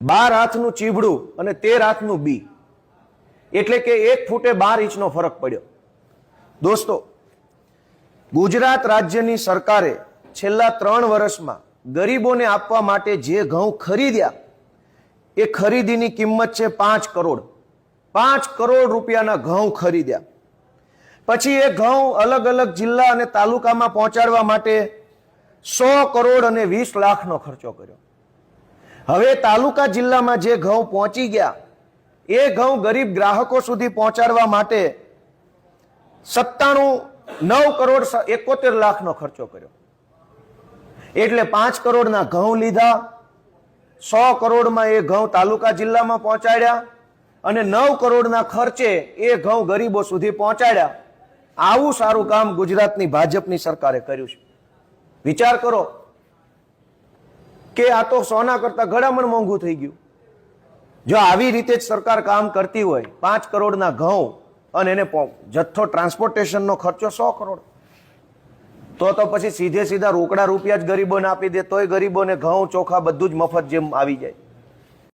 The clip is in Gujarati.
12 હાથનું ચીવડું અને 13 હાથનું બી, એટલે કે 1 ફૂટે 12 ઇંચનો ફરક પડ્યો. દોસ્તો, ગુજરાત રાજ્યની સરકારે છેલ્લા 3 વર્ષમાં ગરીબોને આપવા માટે જે ઘઉં ખરીદ્યા એ ખરીદીની કિંમત છે 5 કરોડ. 5 કરોડ રૂપિયાના ઘઉં ખરીદ્યા. પછી એ ઘઉં અલગ અલગ જિલ્લા અને તાલુકામાં પહોંચાડવા માટે 100 કરોડ અને 20 લાખનો ખર્ચો કર્યો. હવે તાલુકા જિલ્લામાં જે ઘઉં પહોંચી ગયા એ ઘઉં ગરીબ ગ્રાહકો સુધી પહોંચાડવા માટે 9 કરોડ 71 લાખનો ખર્ચો કર્યો. એટલે 5 કરોડના ઘઉં લીધા, 100 કરોડમાં એ ઘઉં તાલુકા જિલ્લામાં પહોંચાડ્યા અને 9 કરોડના ખર્ચે એ ઘઉં ગરીબો સુધી પહોંચાડ્યા. આવું સારું કામ ગુજરાતની ભાજપની સરકારે કર્યું છે. વિચાર કરો કે આ તો સોના કરતા ઘડામણ મોંઘું થઈ ગયું. જો આવી રીતે જ સરકાર કામ કરતી હોય, 5 કરોડના ઘઉં અને એને જથ્થો ટ્રાન્સપોર્ટેશનનો ખર્ચો 100 કરોડ, તો પછી સીધે સીધા રોકડા રૂપિયા જ ગરીબોને આપી દે, તોય ગરીબોને ઘઉં ચોખા બધું જ મફત જેમ આવી જાય.